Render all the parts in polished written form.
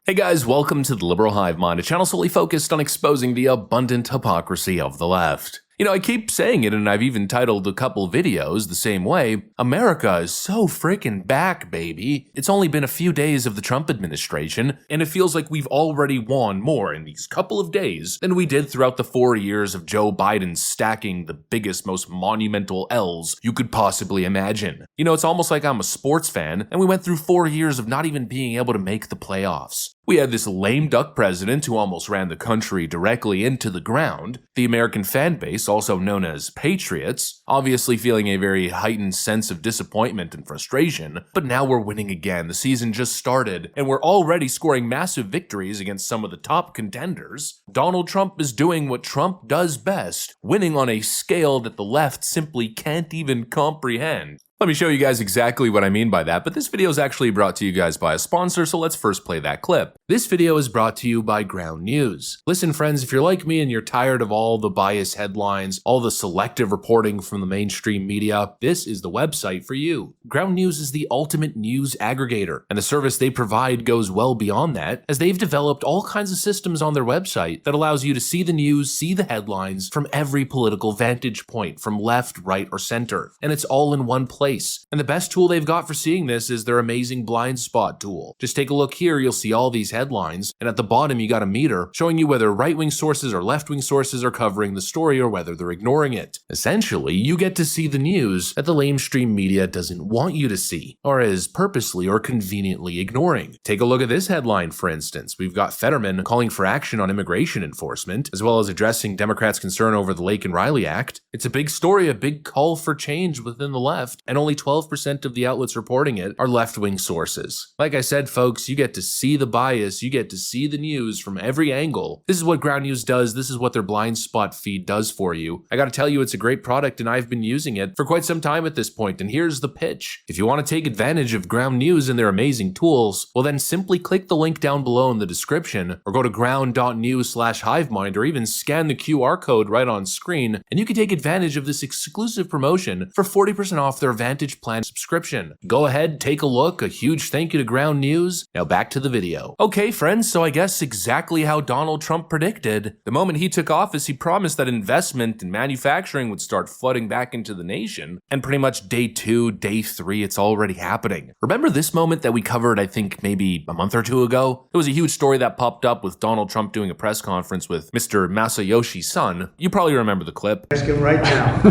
Hey guys, welcome to the Liberal Hive Mind, a channel solely focused on exposing the abundant hypocrisy of the left. You know, I keep saying it, and I've even titled a couple videos the same way. America is so freaking back, baby. It's only been a few days of the Trump administration, and it feels like we've already won more in these couple of days than we did throughout the 4 years of Joe Biden stacking the biggest, most monumental L's you could possibly imagine. You know, it's almost like I'm a sports fan, and we went through 4 years of not even being able to make the playoffs. We had this lame duck president who almost ran the country directly into the ground. The American fan base, also known as patriots, obviously feeling a very heightened sense of disappointment and frustration. But now we're winning again. The season just started, and we're already scoring massive victories against some of the top contenders. Donald Trump is doing what Trump does best, winning on a scale that the left simply can't even comprehend. Let me show you guys exactly what I mean by that, but this video is actually brought to you guys by a sponsor, so let's first play that clip. This video is brought to you by Ground News. Listen friends, if you're like me and you're tired of all the biased headlines, all the selective reporting from the mainstream media, this is the website for you. Ground News is the ultimate news aggregator, and the service they provide goes well beyond that, as they've developed all kinds of systems on their website that allows you to see the news, see the headlines from every political vantage point, from left, right, or center, and it's all in one place. And the best tool they've got for seeing this is their amazing blind spot tool. Just take a look here, you'll see all these headlines, and at the bottom you got a meter showing you whether right-wing sources or left-wing sources are covering the story or whether they're ignoring it. Essentially, you get to see the news that the lamestream media doesn't want you to see, or is purposely or conveniently ignoring. Take a look at this headline, for instance. We've got Fetterman calling for action on immigration enforcement, as well as addressing Democrats' concern over the Lake and Riley Act. It's a big story, a big call for change within the left, and only 12% of the outlets reporting it are left-wing sources. Like I said, folks, you get to see the bias, you get to see the news from every angle. This is what Ground News does, this is what their blind spot feed does for you. I gotta tell you, it's a great product and I've been using it for quite some time at this point, and here's the pitch. If you want to take advantage of Ground News and their amazing tools, well then simply click the link down below in the description, or go to ground.news/hivemind, or even scan the QR code right on screen, and you can take advantage of this exclusive promotion for 40% off their Vantage Plan subscription. Go ahead, take a look. A huge thank you to Ground News. Now back to the video. Okay friends, so I guess exactly how Donald Trump predicted. The moment he took office, he promised that investment in manufacturing would start flooding back into the nation, and pretty much day 2, day 3, it's already happening. Remember this moment that we covered, I think maybe a month or two ago? It was a huge story that popped up with Donald Trump doing a press conference with Mr. Masayoshi's son. You probably remember the clip. Ask him right now,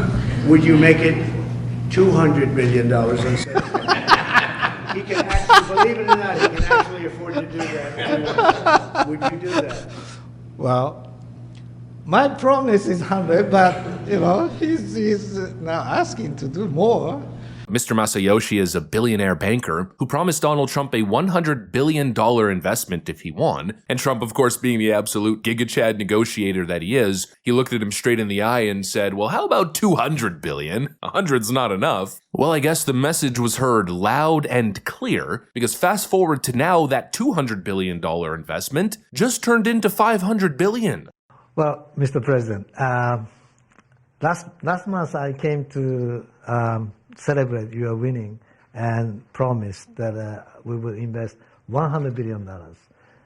would you make it $200 billion instead of he can actually, believe it or not, he can actually afford to do that. Would you do that? Well, my promise is 100, but, you know, he's now asking to do more. Mr. Masayoshi is a billionaire banker who promised Donald Trump a $100 billion investment if he won, and Trump, of course, being the absolute giga-chad negotiator that he is, he looked at him straight in the eye and said, well, how about $200 billion? 100's not enough. Well, I guess the message was heard loud and clear, because fast forward to now, that $200 billion investment just turned into $500 billion. Well, Mr. President, last month I came to celebrate your winning and promised that we will invest $100 billion.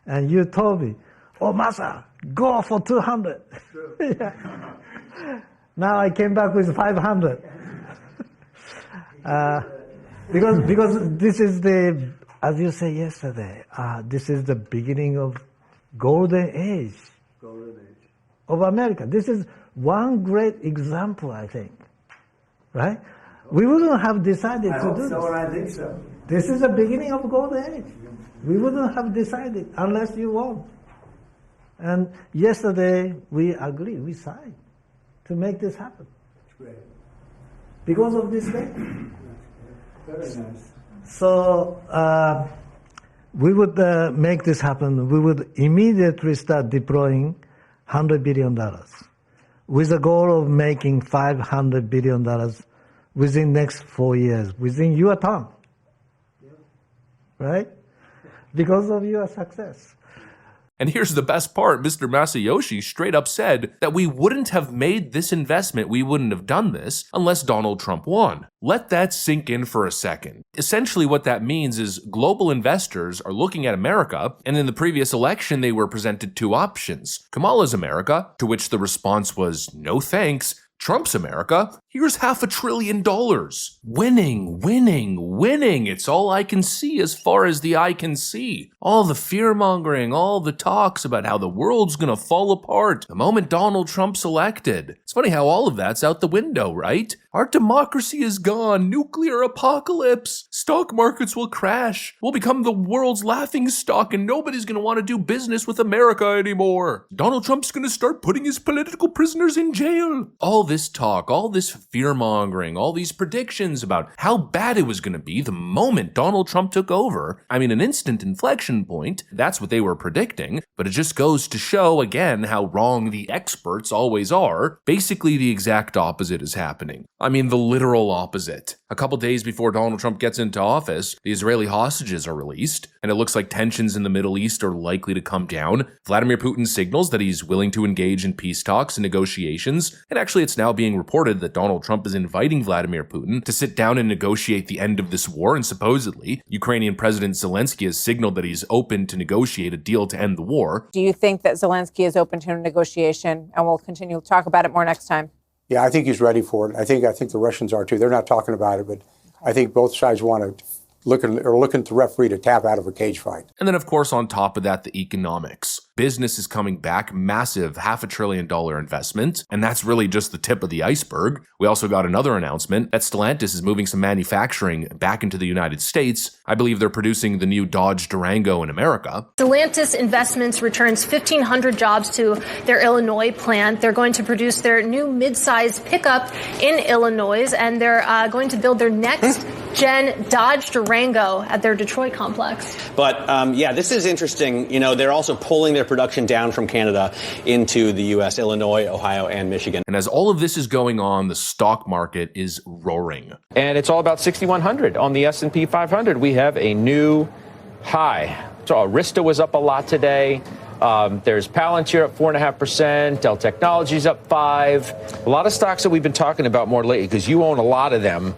And you told me, oh, Masa, go for 200. Yeah. Now I came back with 500. Because this is the, as you said yesterday, this is the beginning of golden age of America. This is one great example, I think, right? We wouldn't have decided to do this. I think so. This is the beginning of golden age. We wouldn't have decided unless you won. And yesterday we agreed, we signed to make this happen. Great. Because of this day. Very nice. So we would make this happen. We would immediately start deploying $100 billion with the goal of making $500 billion within next 4 years, within your term, right? Because of your success. And here's the best part, Mr. Masayoshi straight up said that we wouldn't have made this investment, we wouldn't have done this unless Donald Trump won. Let that sink in for a second. Essentially what that means is global investors are looking at America, and in the previous election they were presented two options. Kamala's America, to which the response was no thanks. Trump's America, here's $500 billion. Winning, winning, winning. It's all I can see as far as the eye can see. All the fear-mongering, all the talks about how the world's gonna fall apart the moment Donald Trump's elected. It's funny how all of that's out the window, right? Our democracy is gone. Nuclear apocalypse. Stock markets will crash. We'll become the world's laughing stock and nobody's gonna want to do business with America anymore. Donald Trump's gonna start putting his political prisoners in jail. All this talk, all this fear-mongering, all these predictions about how bad it was going to be the moment Donald Trump took over. I mean, an instant inflection point, that's what they were predicting, but it just goes to show again how wrong the experts always are. Basically, the exact opposite is happening. I mean, the literal opposite. A couple days before Donald Trump gets into office, the Israeli hostages are released, and it looks like tensions in the Middle East are likely to come down. Vladimir Putin signals that he's willing to engage in peace talks and negotiations, and actually it's now being reported that Donald Trump is inviting Vladimir Putin to sit down and negotiate the end of this war, and supposedly, Ukrainian President Zelensky has signaled that he's open to negotiate a deal to end the war. Do you think that Zelensky is open to a negotiation? And we'll continue to talk about it more next time. Yeah, I think he's ready for it. I think the Russians are too. They're not talking about it, but I think both sides want to looking at the referee to tap out of a cage fight. And then, of course, on top of that, the economics. Business is coming back, massive $500 billion investment, and that's really just the tip of the iceberg. We also got another announcement that Stellantis is moving some manufacturing back into the United States. I believe they're producing the new Dodge Durango in America. Stellantis Investments returns 1,500 jobs to their Illinois plant. They're going to produce their new midsize pickup in Illinois, and they're going to build their next gen Dodge Durango at their Detroit complex. But yeah, this is interesting. You know, they're also pulling their production down from Canada into the U.S., Illinois, Ohio, and Michigan. And as all of this is going on, the stock market is roaring. And it's all about 6,100 on the S&P 500. We have a new high. So Arista was up a lot today. There's Palantir up 4.5%. Dell Technologies up 5%. A lot of stocks that we've been talking about more lately, because you own a lot of them,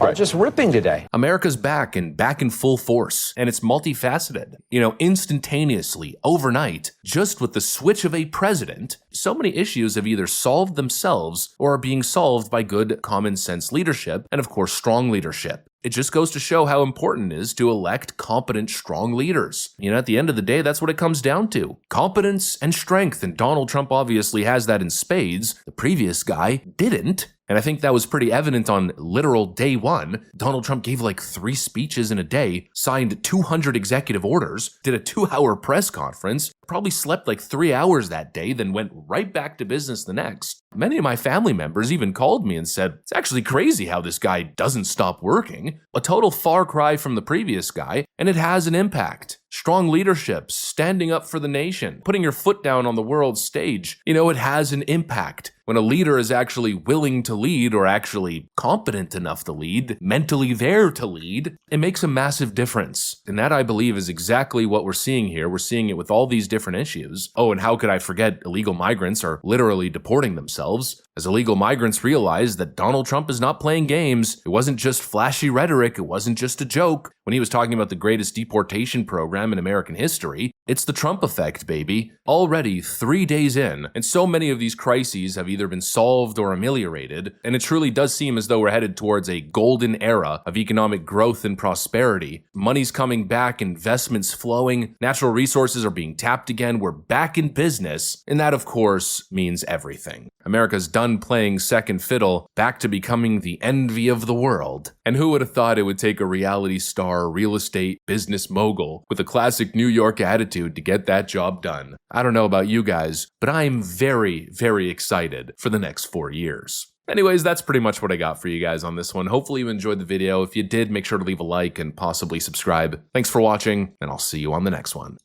are just ripping today. America's back and back in full force, and it's multifaceted. You know, instantaneously, overnight, just with the switch of a president, so many issues have either solved themselves or are being solved by good common sense leadership and, of course, strong leadership. It just goes to show how important it is to elect competent, strong leaders. You know, at the end of the day, that's what it comes down to. Competence and strength, and Donald Trump obviously has that in spades. The previous guy didn't. And I think that was pretty evident on literal day one. Donald Trump gave like 3 speeches in a day, signed 200 executive orders, did a 2-hour press conference, probably slept like 3 hours that day, then went right back to business the next. Many of my family members even called me and said, it's actually crazy how this guy doesn't stop working. A total far cry from the previous guy, and it has an impact. Strong leadership, standing up for the nation, putting your foot down on the world stage. You know, it has an impact. When a leader is actually willing to lead or actually competent enough to lead, mentally there to lead, it makes a massive difference. And that, I believe, is exactly what we're seeing here. We're seeing it with all these different issues. Oh, and how could I forget illegal migrants are literally deporting themselves? As illegal migrants realize that Donald Trump is not playing games, it wasn't just flashy rhetoric, it wasn't just a joke. When he was talking about the greatest deportation program in American history, it's the Trump effect, baby. Already 3 days in, and so many of these crises have either been solved or ameliorated, and it truly does seem as though we're headed towards a golden era of economic growth and prosperity. Money's coming back, investments flowing, natural resources are being tapped again, we're back in business, and that, of course, means everything. America's done playing second fiddle, back to becoming the envy of the world. And who would have thought it would take a reality star, real estate, business mogul with a classic New York attitude to get that job done? I don't know about you guys, but I am very, very excited for the next 4 years. Anyways, that's pretty much what I got for you guys on this one. Hopefully you enjoyed the video. If you did, make sure to leave a like and possibly subscribe. Thanks for watching, and I'll see you on the next one.